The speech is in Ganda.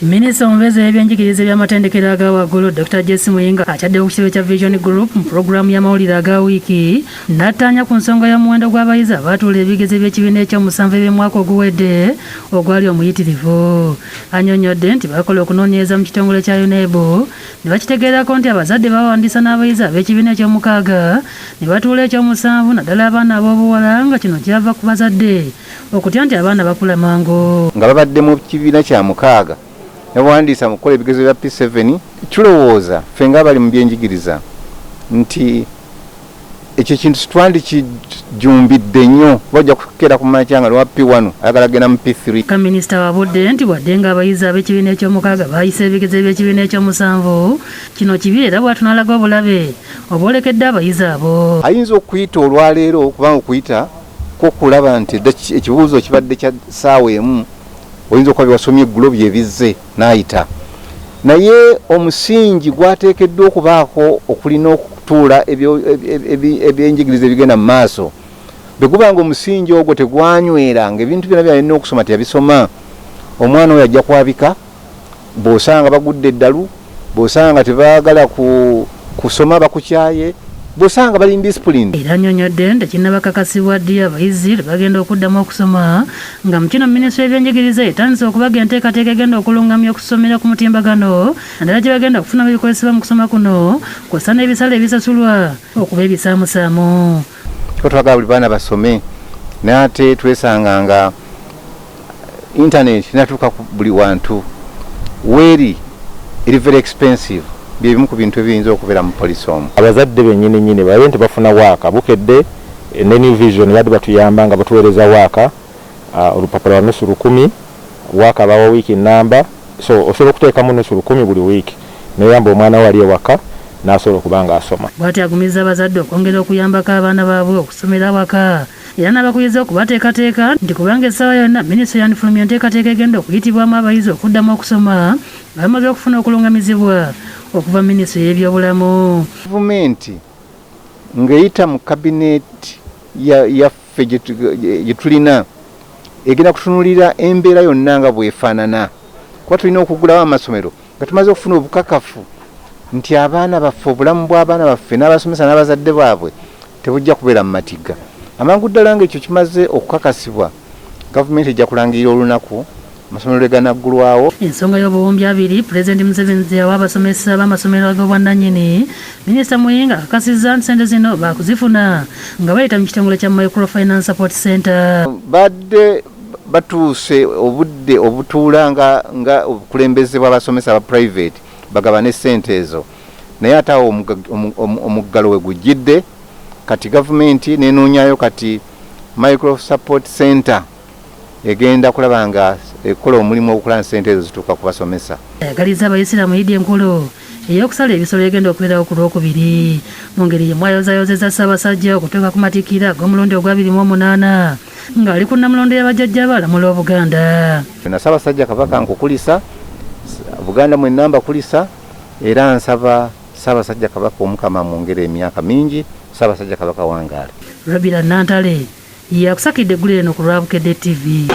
Minisita omubeezi w'ebyenjigiriza by'amatendekero aga waggulu Dr. Jesse Muyinga akyadde ku kitebe kya Vision Group mu pulogulaamu y'amawulire aga wiiki n'attaanya ku nsonga y'omuwendo gw'abayizi abaatuula ebigezo by'ekibiina eky'omusanvu eby'omwaka oguwedde ogwali omuyitirivu. Annyonnyodde nti bakola okunoonyereza mu kitongole kya UNEB ne bakitegeerako nti abazadde bawandiisa n'abayizi ab'ekibiina eky'omukaaga ne batuula eky'omusanvu naddala abaana ab'obuwala nga kino kyava ku bazadde okutya nti abaana bakula mangu. Nga babadde mu kibiina kya mukaaga nebawandiisa mu kukola ebigezo bya P7 tulowooza ffe ng'abali mu byenjigiriza nti ekyo kintu twandikijjumbidde nnyo bajja kukeera ku makya nga lwa P1 ayagala genda mu P3. Minisita wabudde nti wadde nga abayizi ab'ekibiina eky'omukaaga baayise ebigezo by'ekibiina eky'omusanvu kino kibi era bw'atu n'alaga obulabe obwolekedde abayizi abo. Ayinza okuyita olwaleero kubanga okuyita kwokulaba nti ekibuuzo kibadde kya ssaawa emu oyinza okuba byewasomye eggulo byebizze n'ayita, naye omusingi gwateekeddwa okubaako okulina okutuula ebyenjigiriza ebigenda mu maaso bwe gubanga omusingi ogwo tegwanywera nga ebintu byonna byalina okusoma teyabisoma, omwana oyo ajja kwabika, bw'osanga bagudde eddalu, bw'osanga tebaagala kusoma bakukyaye, bw'osanga bali indisciplined. Era annyonnyodde nti kinnabakakasibwa ddi abayizi bagenda okuddamu okusoma nga mu kino minisitule y'ebyenjigiriza etandise okubaga enteekateeka egenda okulungamya okusomera ku mutimbagano naddala gye bagenda okufunamu ebikozesebwa mu kusoma kuno kw'ossa n'ebisale ebisasulwa okuba ebisaamusaamu. Kiko twagala buli baana basome naye ate twesanga nga internet natuuka ku buli wantu weeri eri very expensive. Byebimu ku bintu ebiyinza okubeera mu polisi omwo. Abazadde bennyini babe nti bafuna waaka bukedde ne New Vision badde batuyamba nga batuweereza waaka olupapula lwa nusu 10 waaka bawa wiiki namba, so osobola okuteekamu nusu 10 buli wiiki neyamba omwana we ali ewaka n'asobola okuba nga asoma. Bw'ati agumiza abazadde okwongera okuyambako abaana baabwe okusomera awaka era n'abakuyiriza okubateekateeka nti kubanga essaawa yonna minisitule yanifulumya enteekateeka egenda okuyitibwamu abayizi okuddamu okusoma nga bamaze okufuna okulungamizibwa okuva minisitule y'ebyobulamu. Gavumenti ng'eyita mu kabineeti yaffe gye tulina egenda kutunulira embeera yonna nga bw'efaanana, kuba tulina okugulawo amasomero nga tumaze okufuna obukakafu nti abaana baffe, obulamu bw'abaana baffe n'abasomesa n'abazadde baabwe tebujja kubeera mu matigga. Amangu ddala ng'ekyo kimaze okukakasibwa, gavumenti ejja kulangirira olunaku amasomero ganaggulwawo. Ensonga y'obuwumbi 2 Pulezidenti Museveni yawa abasomesa b'amasomero ag'obwannannyini, Minisita Muyinga akakasizza nti ssente zino baakuzifuna nga bayita mu kitongole kya Microfinance Support Center. Badde batuuse obudde obutuula nga obukulembeze bw'abasomesa aba private bagabane ssente ezo, naye ate awo omuggalo we gujjidde kati gavumenti nenoonyayo kati Micro Support Center egenda kulaba nga ekola omulimu okukola ssente ezo zituuka ku basomesa. Ayagaliza abayisiraamu Eid enkulu ey'okusala ebisolo egenda okubeerawo ku Lwokubiri mu ngeri ye mwayozaayozeza Ssaabasajja okutuuka ku matikkira ag'omulundi ogwa 28 ng'ali ku nnamulondo y'abajjajja abalamula Obuganda. Na Ssaabasajja Kabaka nkukulisa, Buganda mwenna mbakulisa era nsaba Ssaabasajja Kabaka Omukama mwongere emyaka mingi, Ssaabasajja Kabaka wangaale. Rabira Nantale yakusakidde eggulu eno ku Lwabukedde TV.